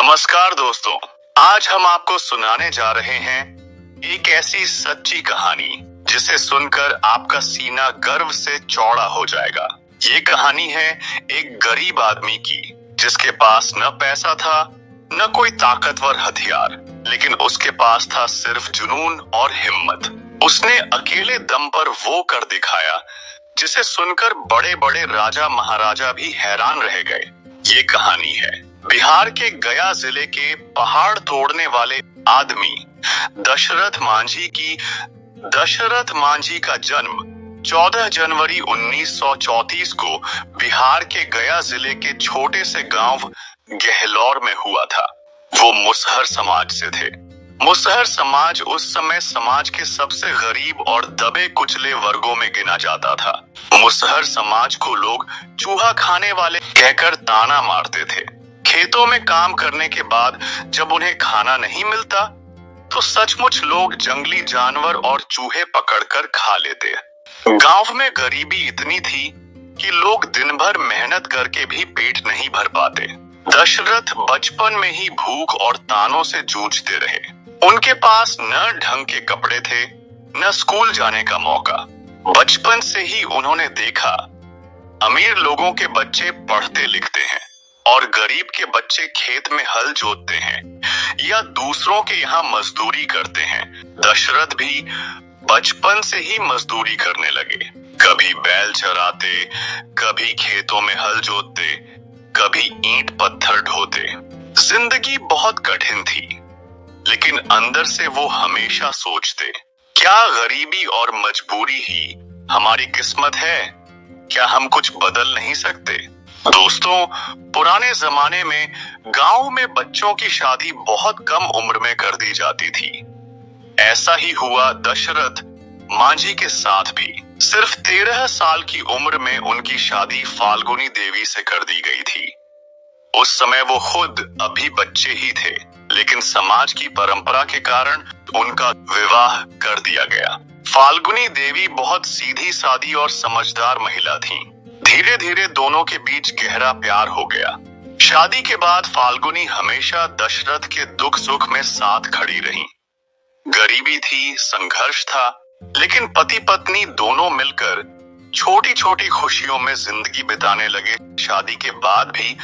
नमस्कार दोस्तों, आज हम आपको सुनाने जा रहे हैं एक ऐसी सच्ची कहानी जिसे सुनकर आपका सीना गर्व से चौड़ा हो जाएगा। ये कहानी है एक गरीब आदमी की जिसके पास न पैसा था न कोई ताकतवर हथियार, लेकिन उसके पास था सिर्फ जुनून और हिम्मत। उसने अकेले दम पर वो कर दिखाया जिसे सुनकर बड़े बड़े राजा महाराजा भी हैरान रह गए। ये कहानी है बिहार के गया जिले के पहाड़ तोड़ने वाले आदमी दशरथ मांझी की। दशरथ मांझी का जन्म 14 जनवरी 1934 को बिहार के गया जिले के छोटे से गांव गहलौर में हुआ था। वो मुसहर समाज से थे। मुसहर समाज उस समय समाज के सबसे गरीब और दबे कुचले वर्गों में गिना जाता था। मुसहर समाज को लोग चूहा खाने वाले कहकर ताना मारते थे। खेतों में काम करने के बाद जब उन्हें खाना नहीं मिलता तो सचमुच लोग जंगली जानवर और चूहे पकड़कर खा लेते। गांव में गरीबी इतनी थी कि लोग दिन भर मेहनत करके भी पेट नहीं भर पाते। दशरथ बचपन में ही भूख और तानों से जूझते रहे। उनके पास न ढंग के कपड़े थे न स्कूल जाने का मौका। बचपन से ही उन्होंने देखा अमीर लोगों के बच्चे पढ़ते लिखते हैं और गरीब के बच्चे खेत में हल जोतते हैं या दूसरों के यहाँ मजदूरी करते हैं। दशरथ भी बचपन से ही मजदूरी करने लगे। कभी बैल चराते, कभी खेतों में हल जोतते, कभी ईंट पत्थर ढोते। जिंदगी बहुत कठिन थी, लेकिन अंदर से वो हमेशा सोचते, क्या गरीबी और मजबूरी ही हमारी किस्मत है? क्या हम कुछ बदल नहीं सकते? दोस्तों, पुराने जमाने में गांव में बच्चों की शादी बहुत कम उम्र में कर दी जाती थी। ऐसा ही हुआ दशरथ मांझी के साथ भी। सिर्फ 13 साल की उम्र में उनकी शादी फाल्गुनी देवी से कर दी गई थी। उस समय वो खुद अभी बच्चे ही थे, लेकिन समाज की परंपरा के कारण उनका विवाह कर दिया गया। फाल्गुनी देवी बहुत सीधी सादी और समझदार महिला थीं। धीरे धीरे दोनों के बीच गहरा प्यार हो गया। शादी के बाद फाल्गुनी हमेशा दशरथ के दुख सुख में साथ खड़ी रहीं। गरीबी थी, संघर्ष था, लेकिन पति पत्नी दोनों मिलकर छोटी छोटी खुशियों में जिंदगी बिताने लगे। शादी के बाद भी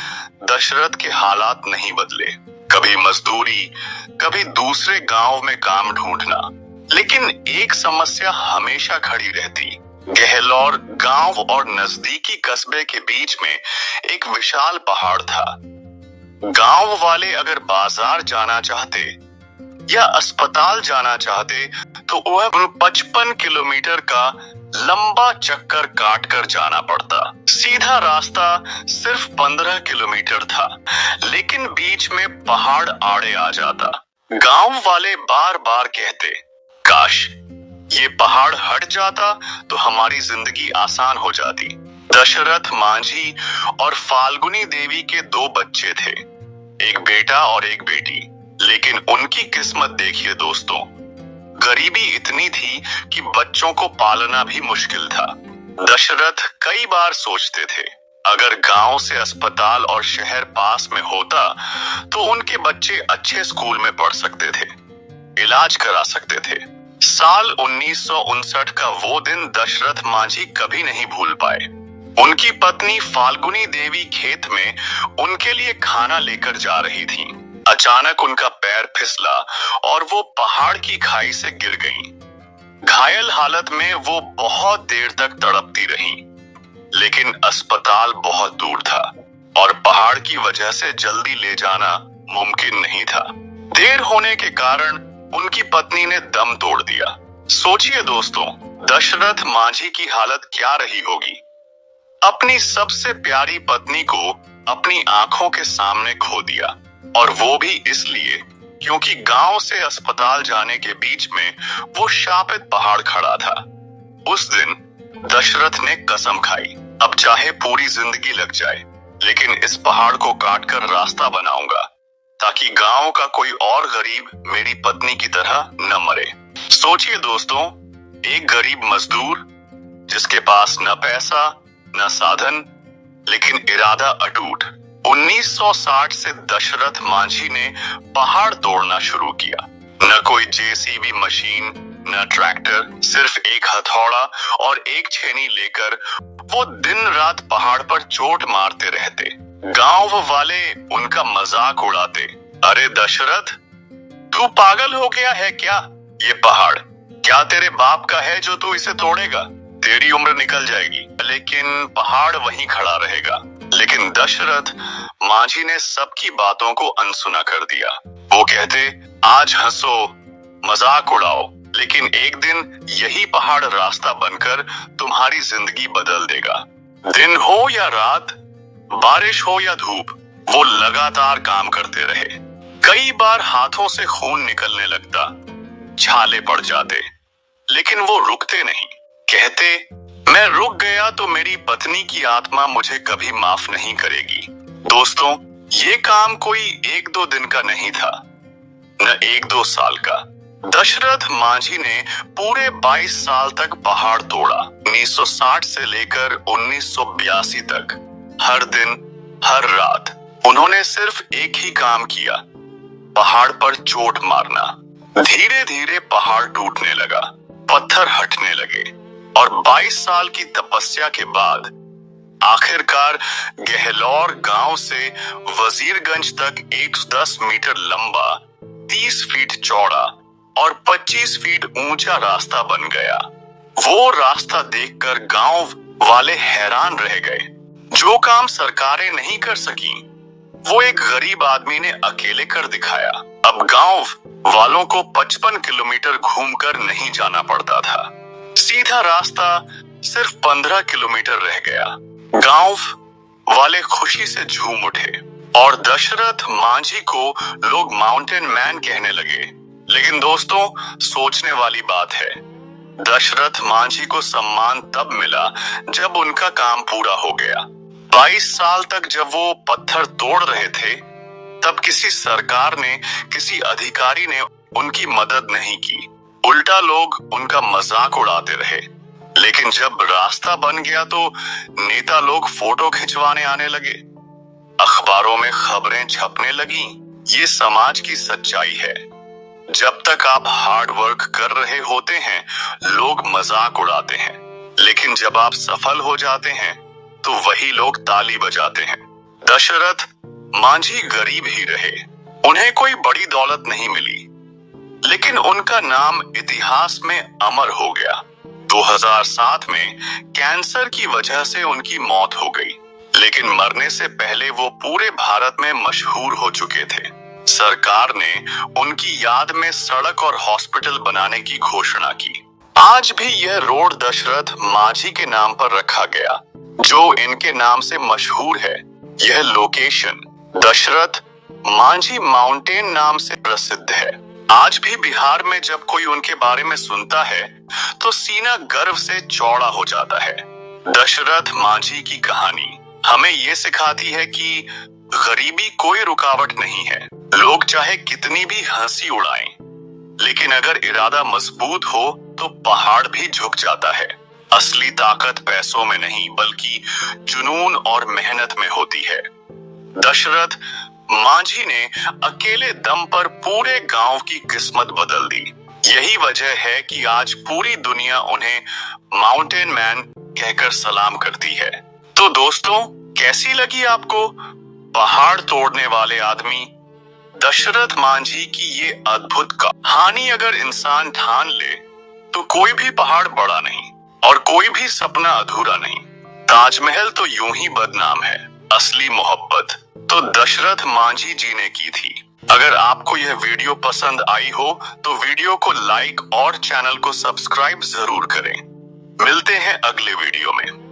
दशरथ के हालात नहीं बदले। कभी मजदूरी, कभी दूसरे गांव में काम ढूंढना, लेकिन एक समस्या हमेशा खड़ी रहती। गहलौर गांव और नजदीकी कस्बे के बीच में एक विशाल पहाड़ था। गांव वाले अगर बाजार जाना चाहते या अस्पताल जाना चाहते तो वह 55 किलोमीटर का लंबा चक्कर काटकर जाना पड़ता। सीधा रास्ता सिर्फ 15 किलोमीटर था, लेकिन बीच में पहाड़ आड़े आ जाता। गांव वाले बार बार कहते, काश ये पहाड़ हट जाता तो हमारी जिंदगी आसान हो जाती। दशरथ मांझी और फाल्गुनी देवी के 2 बच्चे थे, एक बेटा और एक बेटी। लेकिन उनकी किस्मत देखिए दोस्तों, गरीबी इतनी थी कि बच्चों को पालना भी मुश्किल था। दशरथ कई बार सोचते थे, अगर गांव से अस्पताल और शहर पास में होता तो उनके बच्चे अच्छे स्कूल में पढ़ सकते थे, इलाज करा सकते थे। साल 1959 का वो दिन दशरथ मांझी कभी नहीं भूल पाए। उनकी पत्नी फाल्गुनी देवी खेत में उनके लिए खाना लेकर जा रही थी। अचानक उनका पैर फिसला और वो पहाड़ की खाई से गिर गईं। घायल हालत में वो बहुत देर तक तड़पती रहीं, लेकिन अस्पताल बहुत दूर था और पहाड़ की वजह से जल्दी ले जाना मुमकिन नहीं था। देर होने के कारण उनकी पत्नी ने दम तोड़ दिया। सोचिए दोस्तों, दशरथ मांझी की हालत क्या रही होगी। अपनी सबसे प्यारी पत्नी को अपनी आंखों के सामने खो दिया, और वो भी इसलिए क्योंकि गांव से अस्पताल जाने के बीच में वो शापित पहाड़ खड़ा था। उस दिन दशरथ ने कसम खाई, अब चाहे पूरी जिंदगी लग जाए, लेकिन इस पहाड़ को काटकर रास्ता बनाऊंगा ताकि गांव का कोई और गरीब मेरी पत्नी की तरह न मरे। सोचिए दोस्तों, एक गरीब मजदूर जिसके पास न पैसा न साधन, लेकिन इरादा अटूट। 1960 से दशरथ मांझी ने पहाड़ तोड़ना शुरू किया। न कोई जेसीबी मशीन, न ट्रैक्टर, सिर्फ एक हथौड़ा और एक छेनी लेकर वो दिन रात पहाड़ पर चोट मारते रहते। गांव वाले उनका मजाक उड़ाते, अरे दशरथ, तू पागल हो गया है क्या? ये पहाड़ क्या तेरे बाप का है जो तू इसे तोड़ेगा? तेरी उम्र निकल जाएगी, लेकिन पहाड़ वहीं खड़ा रहेगा। लेकिन दशरथ मांझी ने सबकी बातों को अनसुना कर दिया। वो कहते, आज हंसो, मजाक उड़ाओ, लेकिन एक दिन यही पहाड़ रास्ता बनकर तुम्हारी जिंदगी बदल देगा। दिन हो या रात, बारिश हो या धूप, वो लगातार काम करते रहे। कई बार हाथों से खून निकलने लगता, छाले पड़ जाते, लेकिन वो रुकते नहीं। कहते, मैं रुक गया तो मेरी पत्नी की आत्मा मुझे कभी माफ नहीं करेगी। दोस्तों, ये काम कोई एक दो दिन का नहीं था, न एक दो साल का। दशरथ मांझी ने पूरे 22 साल तक पहाड़ तोड़ा। 1960 से लेकर 1982 तक हर दिन, हर रात उन्होंने सिर्फ एक ही काम किया, पहाड़ पर चोट मारना। धीरे धीरे पहाड़ टूटने लगा, पत्थर हटने लगे और 22 साल की तपस्या के बाद आखिरकार गहलौर गांव से वजीरगंज तक 110 मीटर लंबा, 30 फीट चौड़ा और 25 फीट ऊंचा रास्ता बन गया। वो रास्ता देखकर गांव वाले हैरान रह गए। जो काम सरकारें नहीं कर सकी, वो एक गरीब आदमी ने अकेले कर दिखाया। अब गांव वालों को 55 किलोमीटर घूमकर नहीं जाना पड़ता था। सीधा रास्ता सिर्फ 15 किलोमीटर रह गया। गांव वाले खुशी से झूम उठे और दशरथ मांझी को लोग माउंटेन मैन कहने लगे। लेकिन दोस्तों, सोचने वाली बात है, दशरथ मांझी को सम्मान तब मिला जब उनका काम पूरा हो गया। 22 साल तक जब वो पत्थर तोड़ रहे थे, तब किसी सरकार ने, किसी अधिकारी ने उनकी मदद नहीं की। उल्टा लोग उनका मजाक उड़ाते रहे। लेकिन जब रास्ता बन गया तो नेता लोग फोटो खिंचवाने आने लगे, अखबारों में खबरें छपने लगी। ये समाज की सच्चाई है। जब तक आप हार्ड वर्क कर रहे होते हैं, लोग मजाक उड़ाते हैं, लेकिन जब आप सफल हो जाते हैं तो वही लोग ताली बजाते हैं। दशरथ मांझी गरीब ही रहे, उन्हें कोई बड़ी दौलत नहीं मिली, लेकिन उनका नाम इतिहास में अमर हो गया। 2007 में कैंसर की वजह से उनकी मौत हो गई, लेकिन मरने से पहले वो पूरे भारत में मशहूर हो चुके थे। सरकार ने उनकी याद में सड़क और हॉस्पिटल बनाने की घोषणा की। आज भी यह रोड दशरथ मांझी के नाम पर रखा गया, जो इनके नाम से मशहूर है। यह लोकेशन दशरथ मांझी माउंटेन नाम से प्रसिद्ध है। आज भी बिहार में जब कोई उनके बारे में सुनता है तो सीना गर्व से चौड़ा हो जाता है। दशरथ मांझी की कहानी हमें ये सिखाती है कि गरीबी कोई रुकावट नहीं है। लोग चाहे कितनी भी हंसी उड़ाएं, लेकिन अगर इरादा मजबूत हो तो पहाड़ भी झुक जाता है। असली ताकत पैसों में नहीं, बल्कि जुनून और मेहनत में होती है। दशरथ मांझी ने अकेले दम पर पूरे गांव की किस्मत बदल दी। यही वजह है कि आज पूरी दुनिया उन्हें माउंटेन मैन कहकर सलाम करती है। तो दोस्तों, कैसी लगी आपको पहाड़ तोड़ने वाले आदमी दशरथ मांझी की ये अद्भुत कहानी? अगर इंसान ठान ले तो कोई भी पहाड़ बड़ा नहीं और कोई भी सपना अधूरा नहीं। ताजमहल तो यूं ही बदनाम है, असली मोहब्बत तो दशरथ मांझी जी ने की थी। अगर आपको यह वीडियो पसंद आई हो तो वीडियो को लाइक और चैनल को सब्सक्राइब जरूर करें। मिलते हैं अगले वीडियो में।